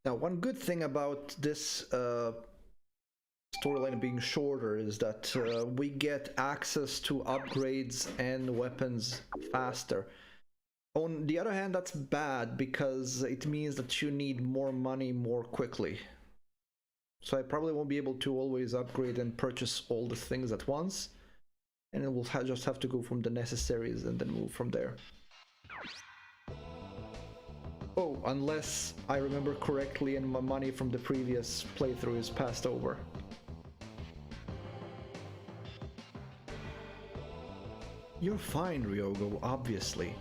Now, one good thing about this storyline being shorter is that we get access to upgrades and weapons faster. On the other hand, that's bad because it means that you need more money more quickly. So I probably won't be able to always upgrade and purchase all the things at once, and it will just have to go from the necessaries and then move from there. Oh, unless I remember correctly and my money from the previous playthrough is passed over. You're fine, Ryogo, obviously.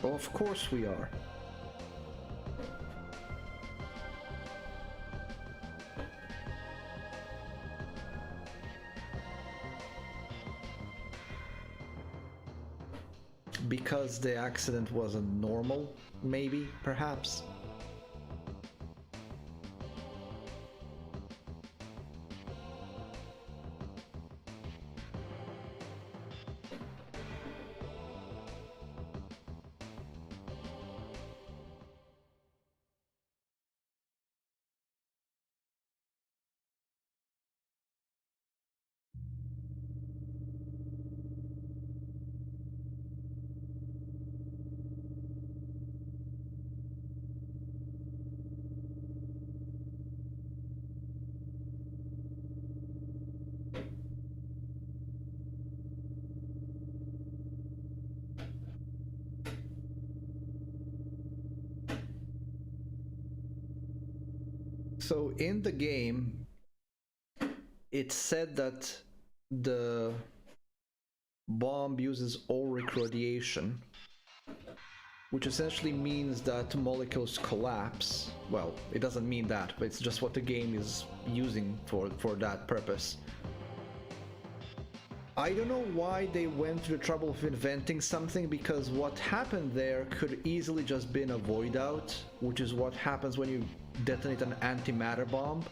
Well, of course we are. Because the accident wasn't normal, maybe, perhaps. So in the game, it said that the bomb uses auric radiation, which essentially means that molecules collapse. Well, it doesn't mean that, but it's just what the game is using for that purpose. I don't know why they went to the trouble of inventing something, because what happened there could easily just been a void out, which is what happens when you detonate an antimatter bomb.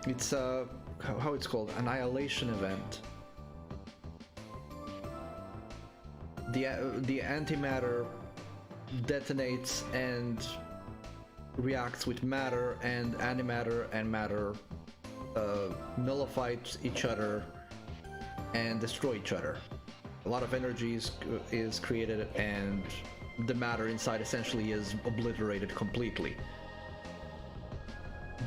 It's a how it's called, annihilation event. The antimatter detonates and reacts with matter, and antimatter and matter nullify each other and destroy each other. A lot of energy is created, and the matter inside essentially is obliterated completely.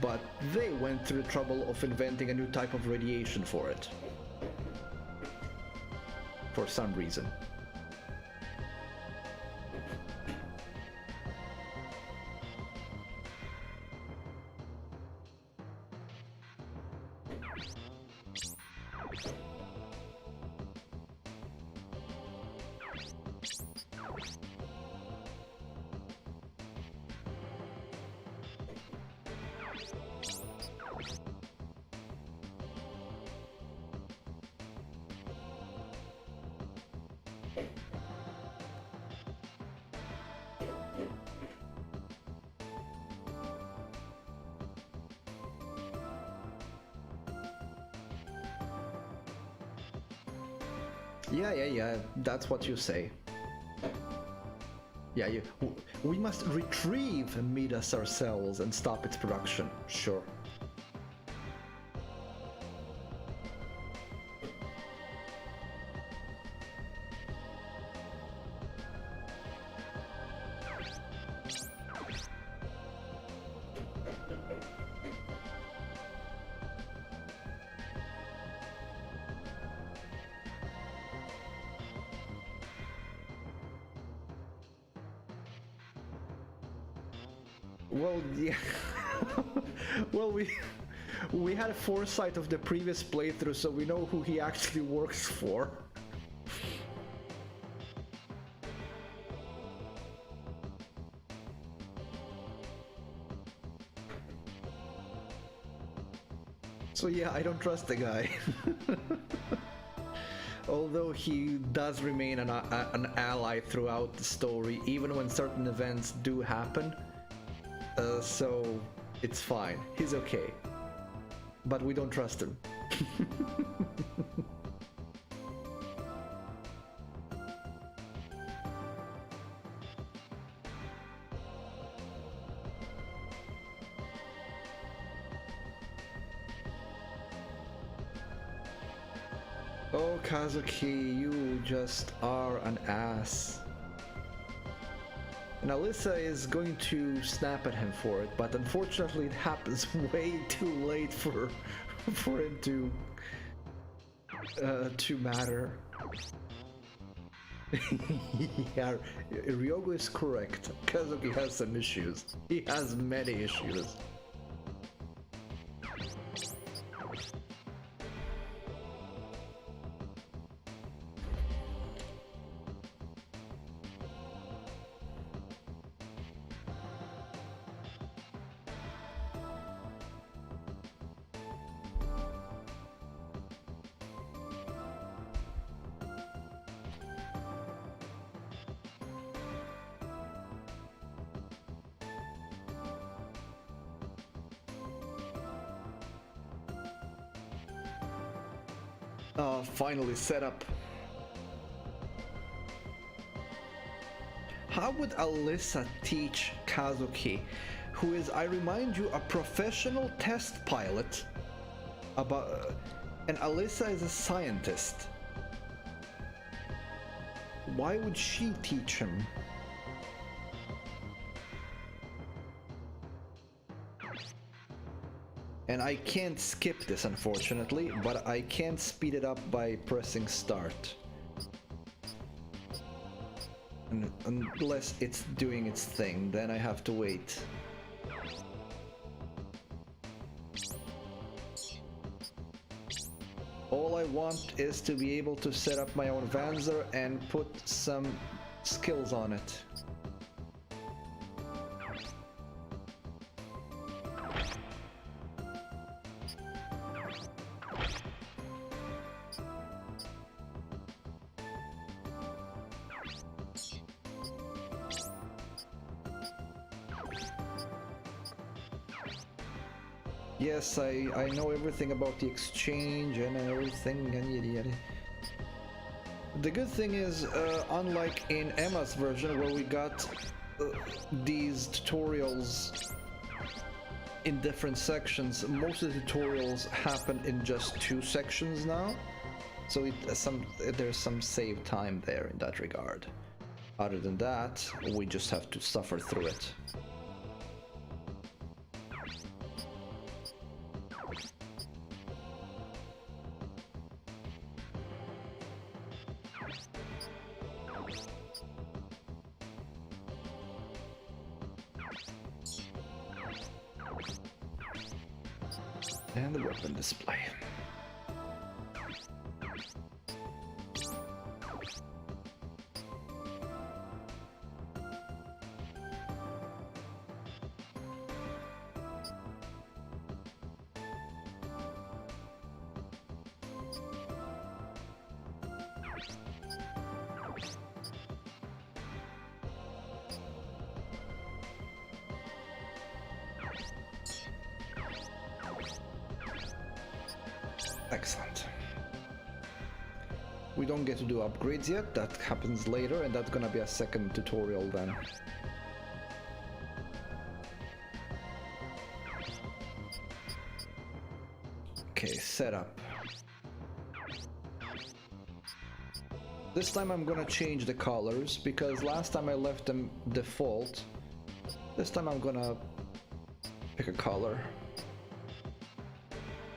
But they went through the trouble of inventing a new type of radiation for it. For some reason. Yeah, that's what you say. Yeah, we must retrieve Midas ourselves and stop its production, sure. Well, yeah. Well, We had foresight of the previous playthrough, so we know who he actually works for. So yeah, I don't trust the guy. Although he does remain an ally throughout the story, even when certain events do happen. So it's fine. He's okay. But we don't trust him. Oh, Kazuki, you just are an ass. And Alisa is going to snap at him for it, but unfortunately it happens way too late for him to matter. Yeah, Ryogo is correct. Kazuki has some issues. He has many issues. Finally set up. How would Alisa teach Kazuki, who is, I remind you, a professional test pilot, and Alisa is a scientist? Why would she teach him? And I can't skip this, unfortunately, but I can speed it up by pressing start. Unless it's doing its thing, then I have to wait. All I want is to be able to set up my own Vanzer and put some skills on it. Yes, I know everything about the exchange and everything and yada yada. The good thing is, unlike in Emma's version where we got these tutorials in different sections, most of the tutorials happen in just 2 sections now. So there's some save time there in that regard. Other than that, we just have to suffer through it. And the weapon display. Excellent. We don't get to do upgrades yet, that happens later, and that's gonna be a second tutorial then. Okay, setup. This time I'm gonna change the colors, because last time I left them default. This time I'm gonna pick a color.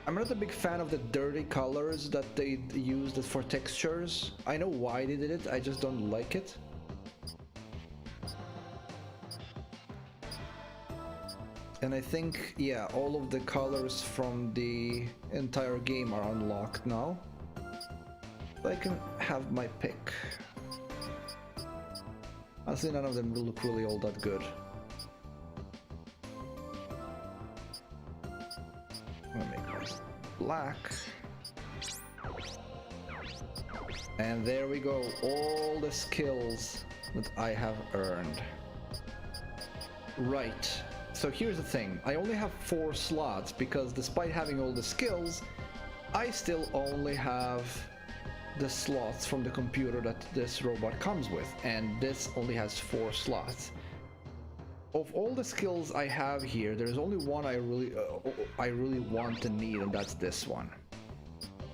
I'm not a big fan of the dirty colors that they used for textures. I know why they did it, I just don't like it. And I think, yeah, all of the colors from the entire game are unlocked now. So I can have my pick. Honestly, none of them will look really all that good. I'm gonna make this black. And there we go, all the skills that I have earned. Right, so here's the thing, I only have 4 slots because despite having all the skills, I still only have the slots from the computer that this robot comes with, and this only has 4 slots. Of all the skills I have here, there's only one I really want and need, and that's this one.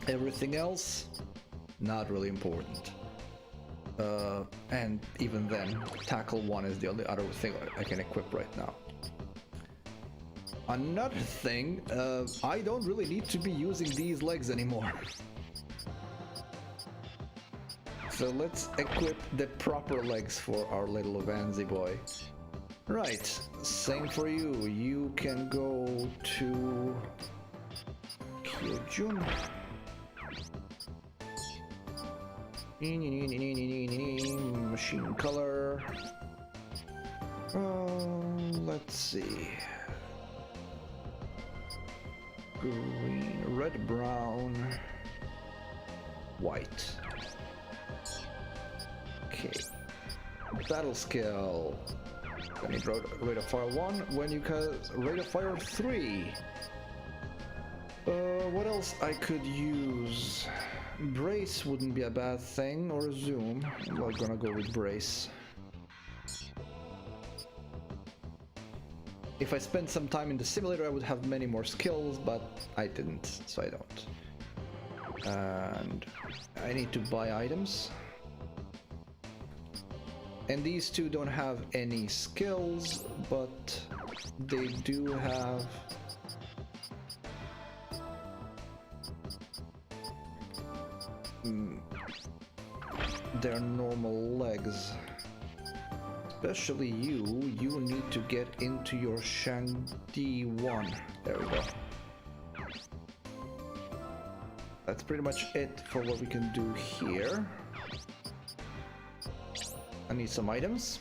Everything else, not really important. And even then, tackle 1 is the only other thing I can equip right now. Another thing, I don't really need to be using these legs anymore. So let's equip the proper legs for our little Vanzi boy. Right, same for you. You can go to Kyojun. Machine color. Let's see. Green, red, brown, white. Okay. Battle skill. When you rate of fire 1, when you cast rate of fire 3. What else I could use? Brace wouldn't be a bad thing, or zoom. I'm gonna go with brace. If I spent some time in the simulator, I would have many more skills, but I didn't, so I don't. And I need to buy items. And these two don't have any skills, but they do have their normal legs. Especially you need to get into your Shangdi 1. There we go. That's pretty much it for what we can do here. I need some items.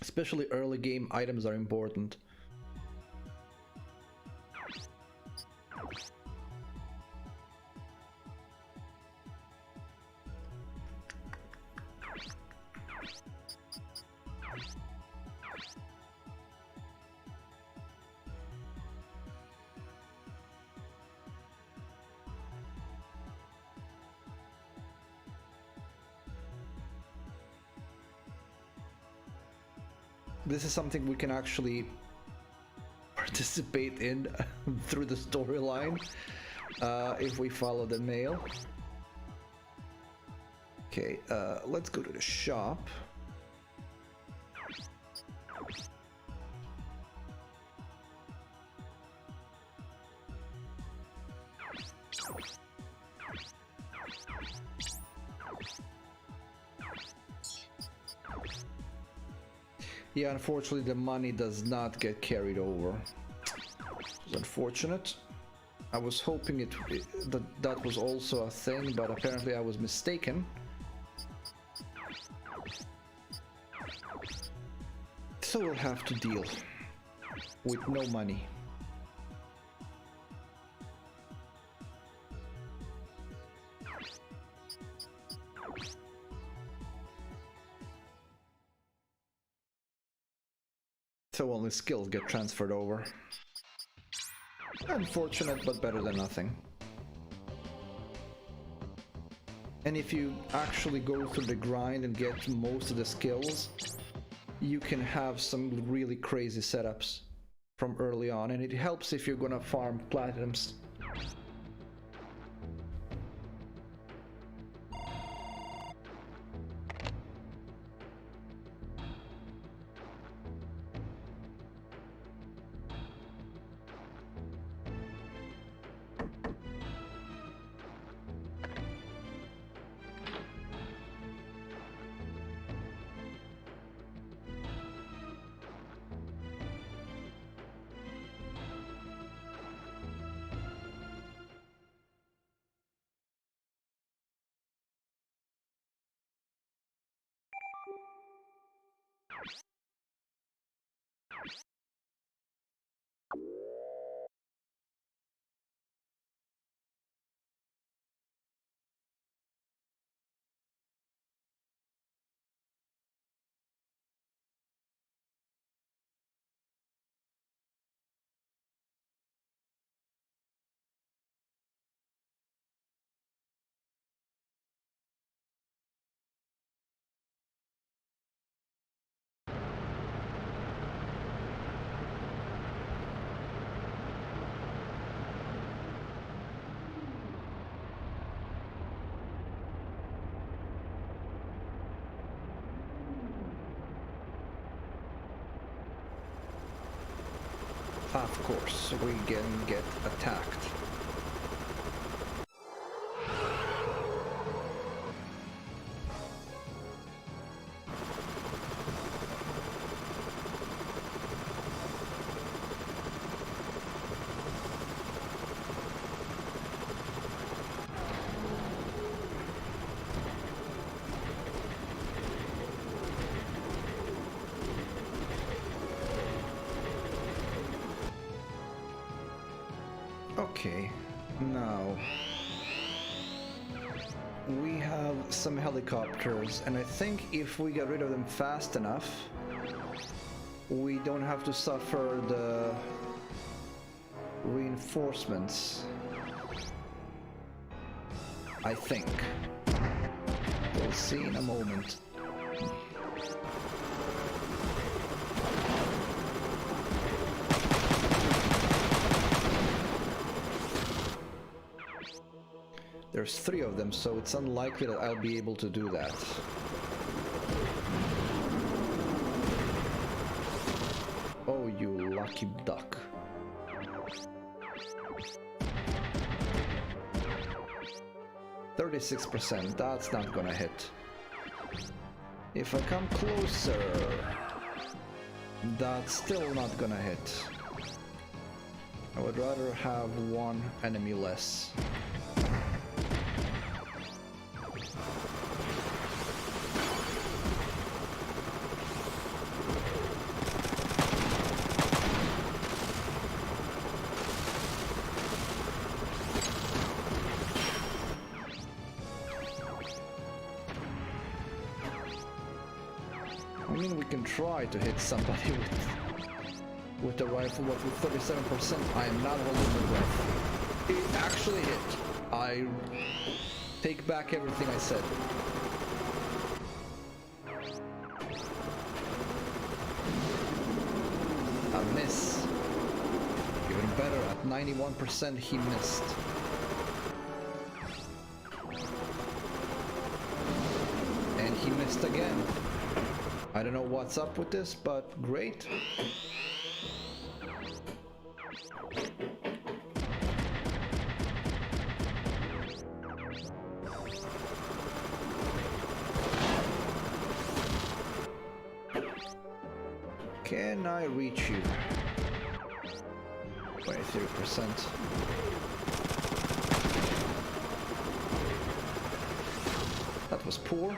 Especially early game items are important. This is something we can actually participate in through the storyline if we follow the mail. Okay, let's go to the shop. Yeah, unfortunately the money does not get carried over. It's unfortunate. I was hoping that was also a thing, but apparently I was mistaken. So we'll have to deal with no money. So only skills get transferred over. Unfortunate, but better than nothing. And if you actually go through the grind and get most of the skills, you can have some really crazy setups from early on, and it helps if you're gonna farm platinums. Of course, we can get attacked. Okay, now we have some helicopters, and I think if we get rid of them fast enough, we don't have to suffer the reinforcements. I think. We'll see in a moment. There's 3 of them, so it's unlikely that I'll be able to do that. Oh, you lucky duck. %, that's not gonna hit. If I come closer, that's still not gonna hit. I would rather have 1 enemy less. I mean, we can try to hit somebody with the rifle, but with 37%, I am not holding my breath. It actually hit. I take back everything I said. A miss. Even better, at 91% he missed. And he missed again. I don't know what's up with this, but great. Can I reach you? 23%. That was poor.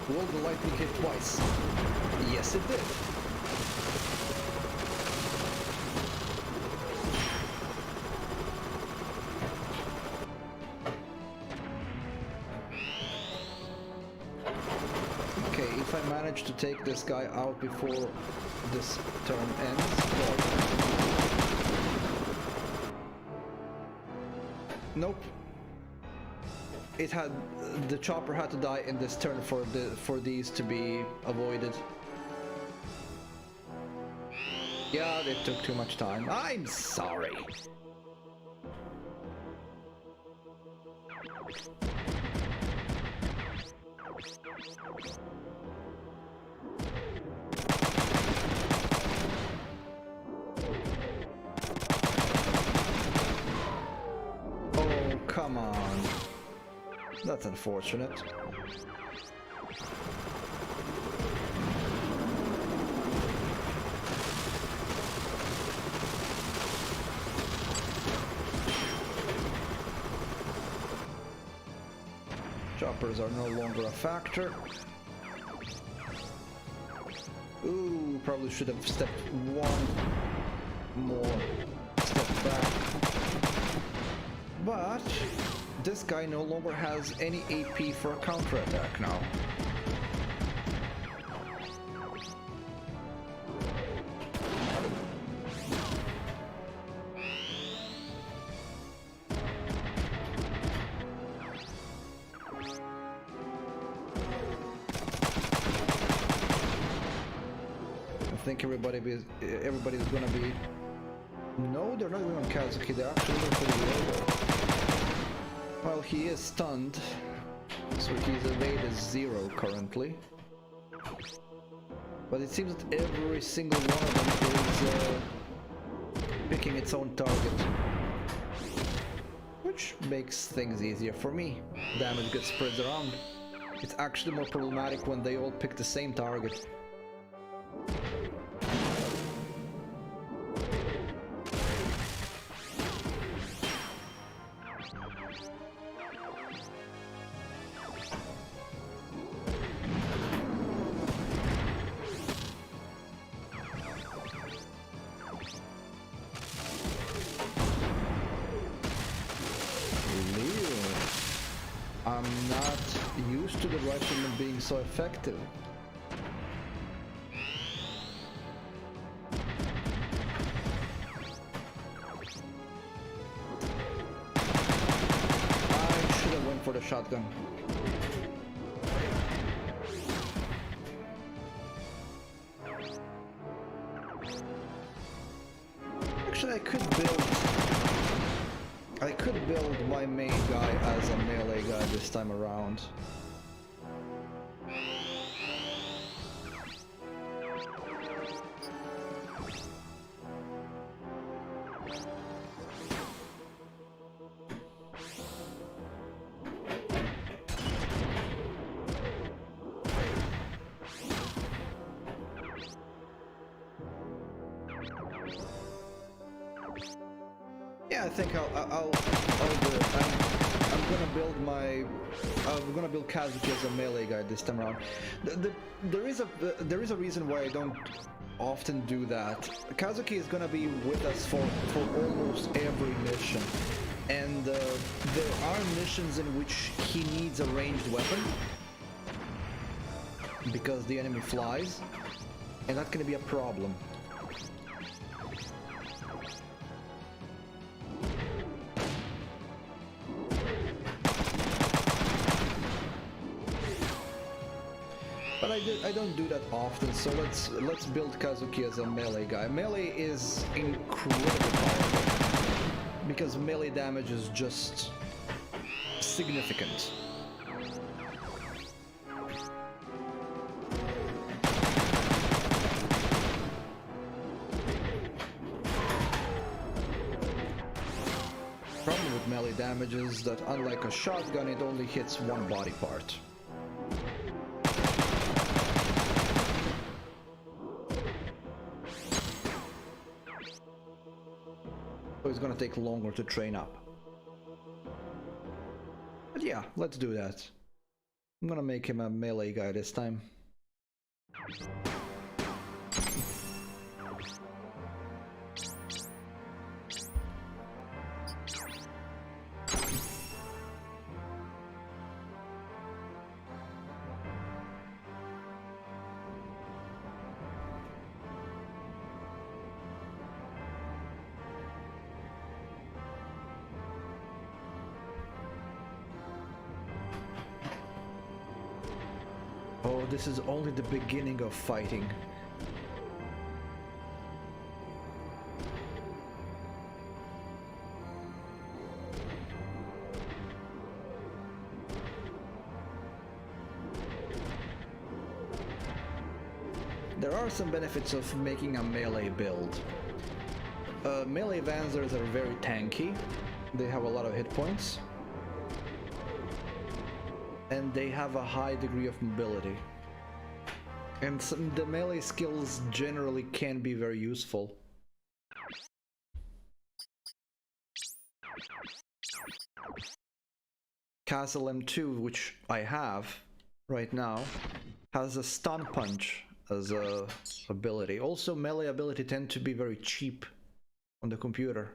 Will the lightning hit twice? Yes, it did. Okay, if I manage to take this guy out before this turn ends, well... Nope. The chopper had to die in this turn for these to be avoided. Yeah, it took too much time. I'm sorry. Oh, come on. That's unfortunate. Choppers are no longer a factor. Ooh, probably should have stepped one more step back. But this guy no longer has any AP for a counterattack now. I think everybody's gonna be... No, they're not even on Kazuki, they're actually going for the rover. Well, he is stunned, so his evade is 0 currently. But it seems that every single one of them is picking its own target. Which makes things easier for me. Damage gets spread around. It's actually more problematic when they all pick the same target. I'm not used to the rifleman being so effective. I should have went for the shotgun. Actually, I could build my main guy as a melee guy this time around. Yeah, I think I'll do it. I'm gonna build Kazuki as a melee guy this time around. There is a reason why I don't often do that. Kazuki is gonna be with us for almost every mission, and there are missions in which he needs a ranged weapon because the enemy flies, and that's gonna be a problem. But I don't do that often, so let's build Kazuki as a melee guy. Melee is incredibly powerful because melee damage is just significant. Problem with melee damage is that unlike a shotgun, it only hits one body part. So it's gonna take longer to train up. But yeah, let's do that. I'm gonna make him a melee guy this time. Oh, this is only the beginning of fighting. There are some benefits of making a melee build. Melee Vanzers are very tanky. They have a lot of hit points. And they have a high degree of mobility. And the melee skills generally can be very useful. Castle M2, which I have right now, has a stun punch as a ability. Also, melee ability tend to be very cheap on the computer.